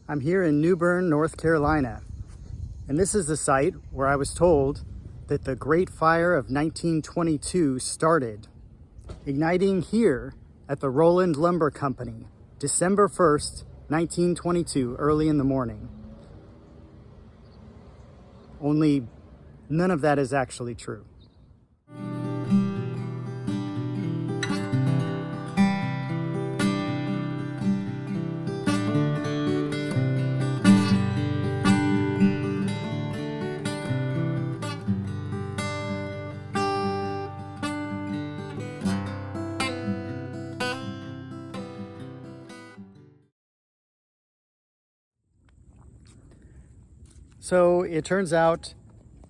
I'm here in New Bern, North Carolina, and this is the site where I was told that the Great Fire of 1922 started, igniting here at the Roland Lumber Company, December 1st, 1922, early in the morning. Only none of that is actually true. So it turns out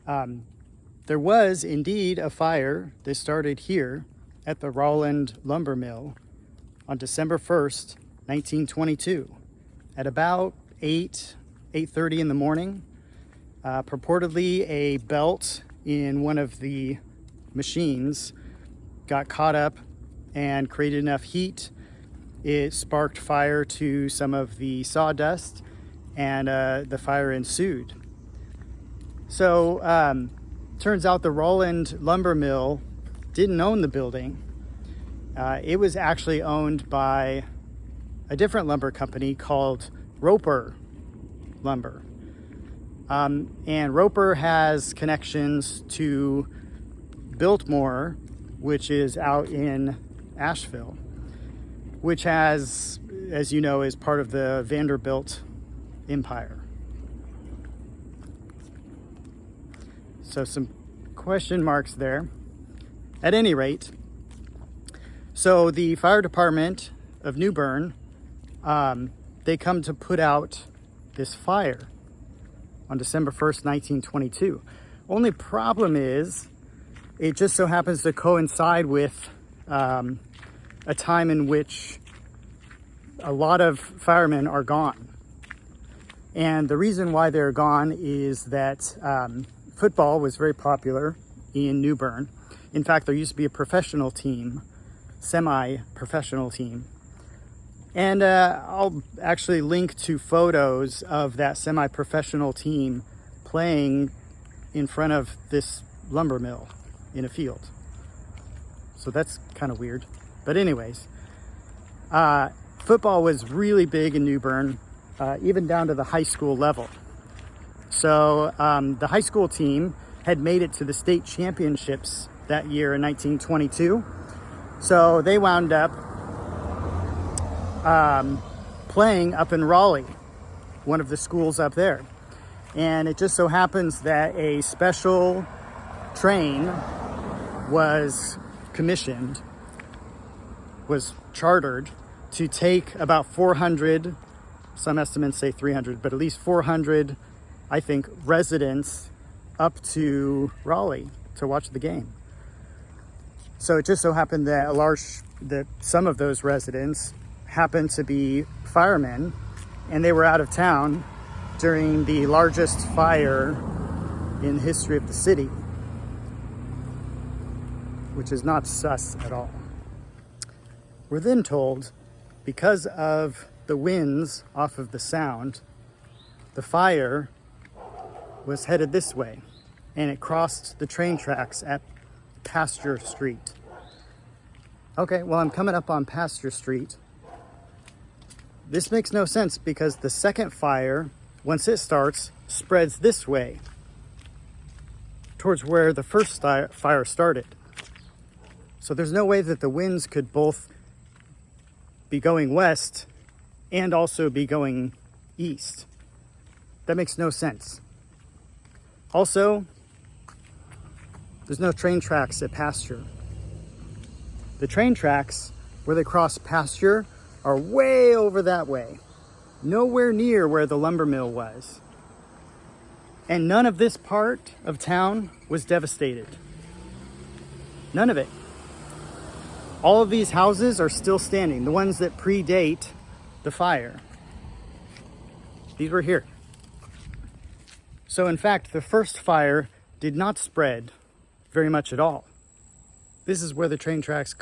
there was indeed a fire that started here at the Roland Lumber Mill on December 1st, 1922 at about 8:30 in the morning. Purportedly a belt in one of the machines got caught up and created enough heat. It sparked fire to some of the sawdust, and the fire ensued. So turns out the Roland Lumber Mill didn't own the building. It was actually owned by a different lumber company called Roper Lumber. And Roper has connections to Biltmore, which is out in Asheville, which has, as you know, is part of the Vanderbilt empire. So some question marks there. At any rate, so the fire department of New Bern, they come to put out this fire on December 1st, 1922. Only problem is it just so happens to coincide with a time in which a lot of firemen are gone. And the reason why they're gone is that football was very popular in New Bern. In fact, there used to be a professional team, semi-professional team. And I'll actually link to photos of that semi-professional team playing in front of this lumber mill in a field. So that's kind of weird. But anyways, football was really big in New Bern, even down to the high school level. So the high school team had made it to the state championships that year in 1922. So they wound up playing up in Raleigh, one of the schools up there. And it just so happens that a special train was commissioned, was chartered to take about 400, some estimates say 300, but at least 400, I think, residents up to Raleigh to watch the game. So it just so happened that some of those residents happened to be firemen, and they were out of town during the largest fire in the history of the city, which is not sus at all. We're then told, because of the winds off of the sound, the fire was headed this way, and it crossed the train tracks at Pasture Street. Okay, well, I'm coming up on Pasture Street. This makes no sense because the second fire, once it starts, spreads this way towards where the first fire started. So there's no way that the winds could both be going west and also be going east. That makes no sense. Also, there's no train tracks at Pasture. The train tracks where they cross Pasture are way over that way, nowhere near where the lumber mill was. And none of this part of town was devastated. None of it. All of these houses are still standing, the ones that predate the fire. These were here. So in fact, the first fire did not spread very much at all. This is where the train tracks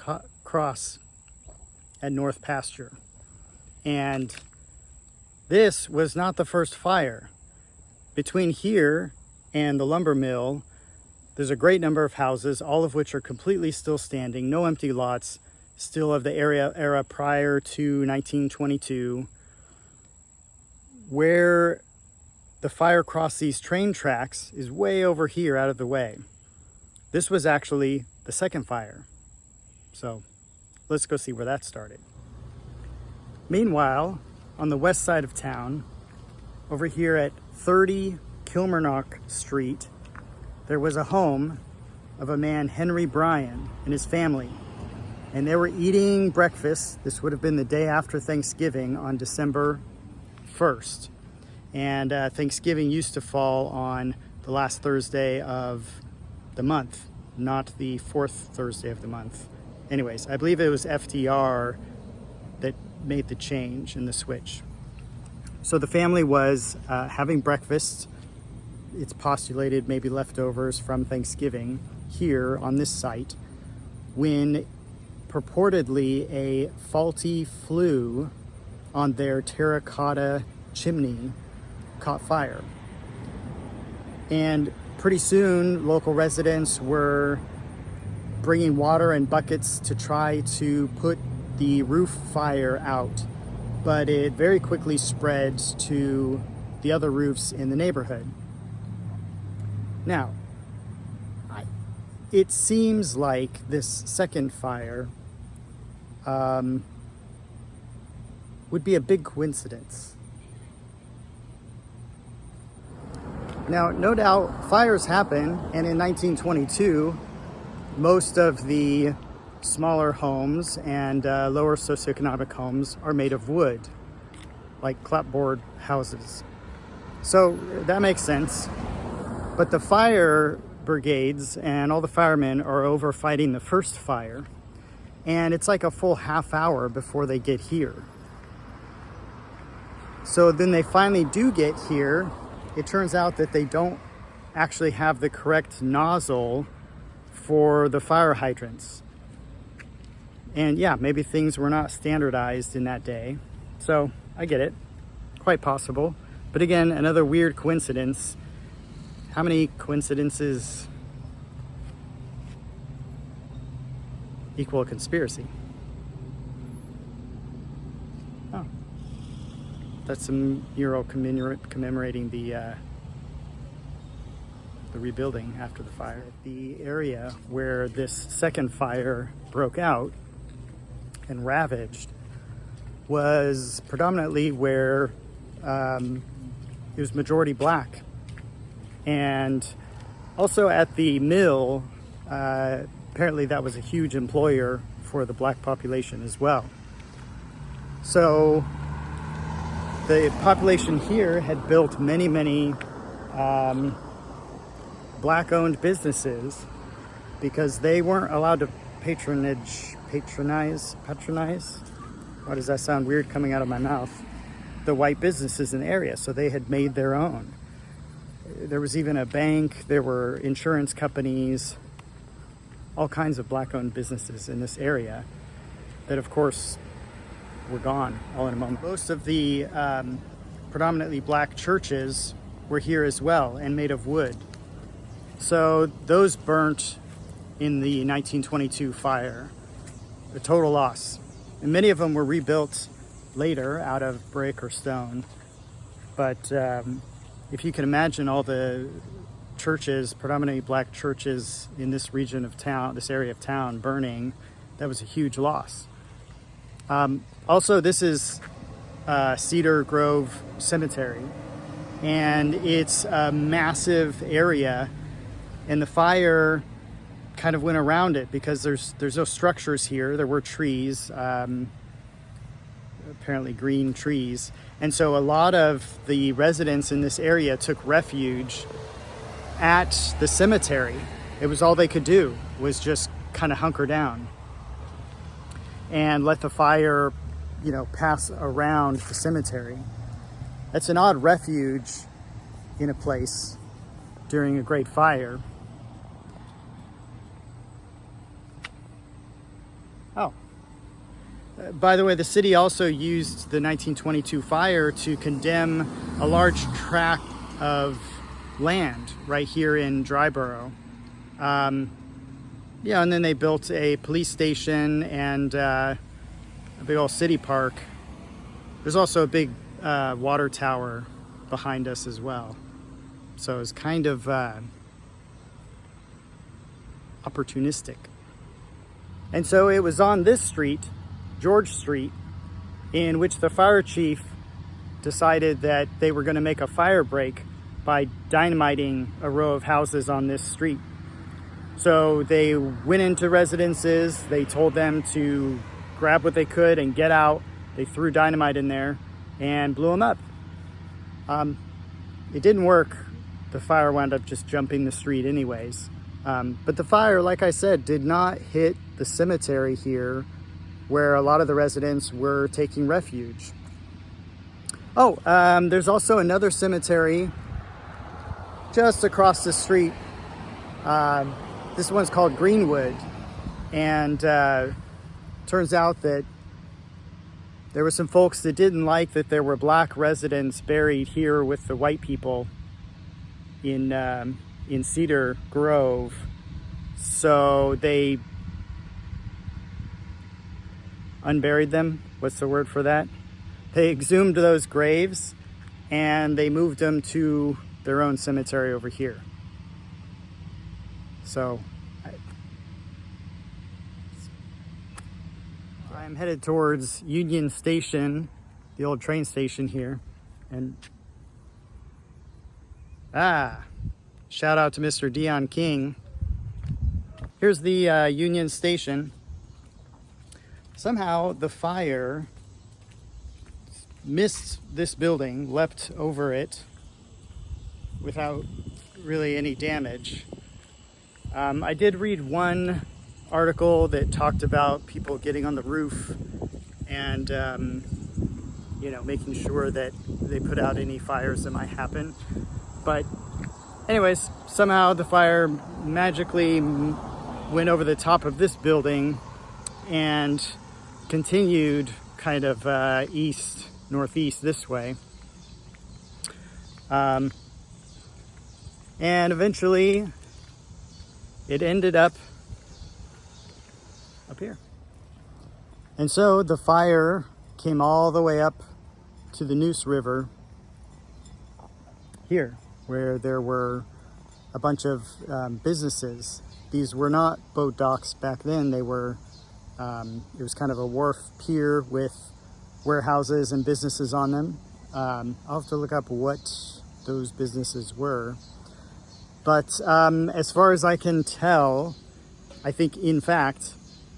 cross at North Pasture. And This was not the first fire. Between here and the lumber mill, there's a great number of houses, all of which are completely still standing, no empty lots, still of the era prior to 1922. Where the fire crossed these train tracks is way over here out of the way. This was actually the second fire. So let's go see where that started. Meanwhile, on the west side of town, over here at 30 Kilmarnock Street, there was a home of a man, Henry Bryan, and his family. And they were eating breakfast. This would have been the day after Thanksgiving on December 1st. And Thanksgiving used to fall on the last Thursday of the month, not the fourth Thursday of the month. Anyways, I believe it was FDR that made the change in the switch. So the family was having breakfast. It's postulated maybe leftovers from Thanksgiving here on this site, when purportedly a faulty flue on their terracotta chimney caught fire. And pretty soon local residents were bringing water and buckets to try to put the roof fire out, but it very quickly spread to the other roofs in the neighborhood. Now, it seems like this second fire would be a big coincidence. Now, no doubt fires happen, and in 1922, most of the smaller homes and lower socioeconomic homes are made of wood, like clapboard houses. So that makes sense. But the fire brigades and all the firemen are over fighting the first fire, and it's like a full half hour before they get here. So then they finally do get here. It turns out that they don't actually have the correct nozzle for the fire hydrants. And yeah, maybe things were not standardized in that day. So I get it, quite possible. But again, another weird coincidence. How many coincidences equal a conspiracy? Oh, that's a mural commemorating the rebuilding after the fire. The area where this second fire broke out and ravaged was predominantly where it was majority black. And also at the mill, apparently that was a huge employer for the black population as well. So the population here had built many black-owned businesses because they weren't allowed to patronize. Why does that sound weird coming out of my mouth? The white businesses in the area, so they had made their own. There was even a bank, there were insurance companies, all kinds of black-owned businesses in this area that, of course, were gone all in a moment. Most of the predominantly black churches were here as well and made of wood. So those burnt in the 1922 fire, a total loss. And many of them were rebuilt later out of brick or stone. But if you can imagine all the churches, predominantly black churches in this region of town, this area of town burning, that was a huge loss. Also, this is Cedar Grove Cemetery, and it's a massive area, and the fire kind of went around it because there's no structures here. There were trees, apparently green trees, and so a lot of the residents in this area took refuge at the cemetery. It was all they could do, was just kind of hunker down and let the fire, pass around the cemetery. That's an odd refuge in a place during a great fire. Oh, By the way, the city also used the 1922 fire to condemn a large tract of land right here in Dryborough. Yeah, and then they built a police station and a big old city park. There's also a big water tower behind us as well. So it's kind of opportunistic. And so it was on this street, George Street, in which the fire chief decided that they were going to make a fire break by dynamiting a row of houses on this street. So they went into residences, they told them to grab what they could and get out. They threw dynamite in there and blew them up. It didn't work. The fire wound up just jumping the street anyways. But the fire, like I said, did not hit the cemetery here where a lot of the residents were taking refuge. Oh, there's also another cemetery just across the street. This one's called Greenwood, and turns out that there were some folks that didn't like that there were black residents buried here with the white people in Cedar Grove. So they unburied them. What's the word for that? They exhumed those graves and they moved them to their own cemetery over here. So I'm headed towards Union Station, the old train station here. And shout out to Mr. Dion King. Here's the Union Station. Somehow the fire missed this building, leapt over it without really any damage. I did read one article that talked about people getting on the roof and making sure that they put out any fires that might happen. But anyways, somehow the fire magically went over the top of this building and continued kind of northeast this way. And eventually it ended up here. And so the fire came all the way up to the Neuse River here, where there were a bunch of businesses. These were not boat docks back then. They were, it was kind of a wharf pier with warehouses and businesses on them. I'll have to look up what those businesses were. But as far as I can tell, I think, in fact,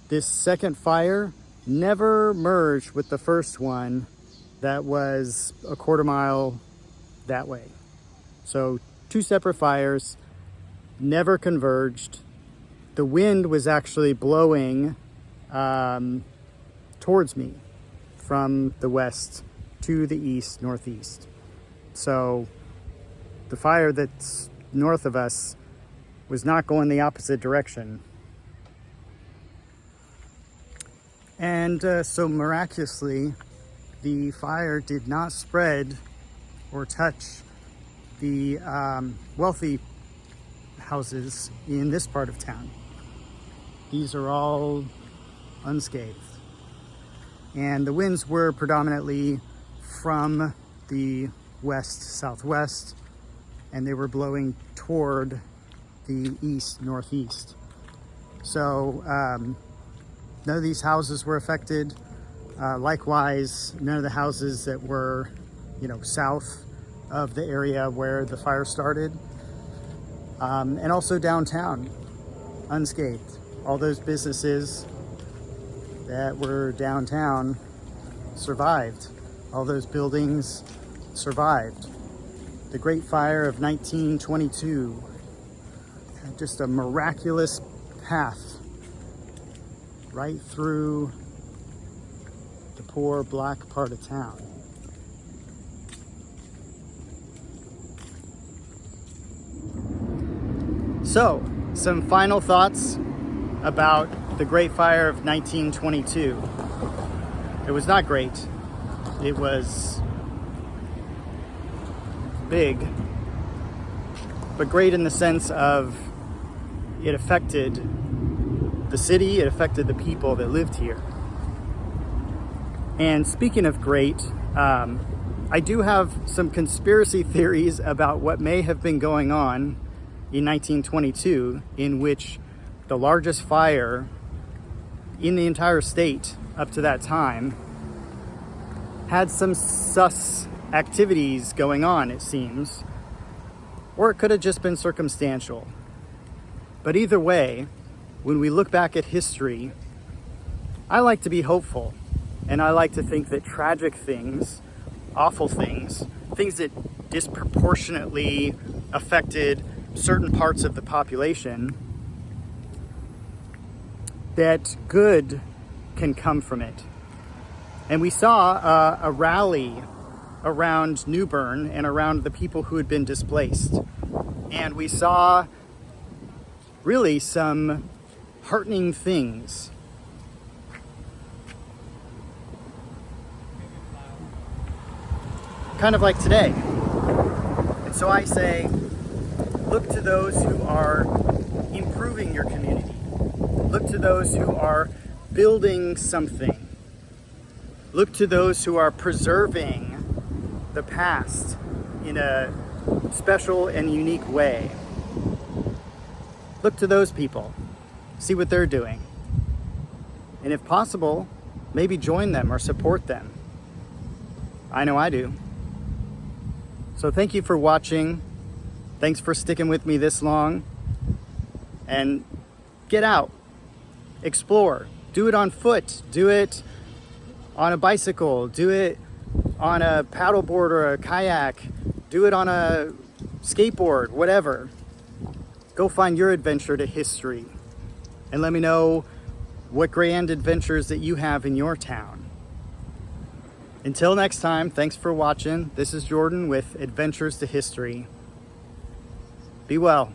this second fire never merged with the first one that was a quarter mile that way. So 2 separate fires, never converged. The wind was actually blowing towards me from the west to the east, northeast. So the fire that's north of us was not going the opposite direction. And so miraculously, the fire did not spread or touch the wealthy houses in this part of town. These are all unscathed. And the winds were predominantly from the west-southwest, and they were blowing toward the east-northeast. So none of these houses were affected. Likewise, none of the houses that were, south of the area where the fire started. And also downtown, unscathed. All those businesses that were downtown survived. All those buildings survived. The Great Fire of 1922 had just a miraculous path right through the poor black part of town. So, some final thoughts about the Great Fire of 1922. It was not great. It was big, but great in the sense of it affected the city, it affected the people that lived here. And speaking of great, I do have some conspiracy theories about what may have been going on in 1922, in which the largest fire in the entire state up to that time had some sus activities going on, it seems, or it could have just been circumstantial. But either way, when we look back at history, I like to be hopeful, and I like to think that tragic things, awful things, things that disproportionately affected certain parts of the population, that good can come from it. And we saw a rally around New Bern and around the people who had been displaced. And we saw really some heartening things. Kind of like today. And so I say, look to those who are improving your community. Look to those who are building something. Look to those who are preserving the past in a special and unique way. Look to those people. See what they're doing. And if possible, maybe join them or support them. I know I do. So thank you for watching. Thanks for sticking with me this long. And get out. Explore. Do it on foot. Do it on a bicycle. Do it on a paddleboard or a kayak. Do it on a skateboard, whatever. Go find your adventure to history. And let me know what grand adventures that you have in your town. Until next time, thanks for watching. This is Jordan with Adventures to History. Be well.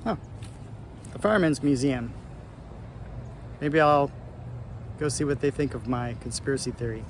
Oh, the Firemen's Museum. Maybe I'll go see what they think of my conspiracy theory.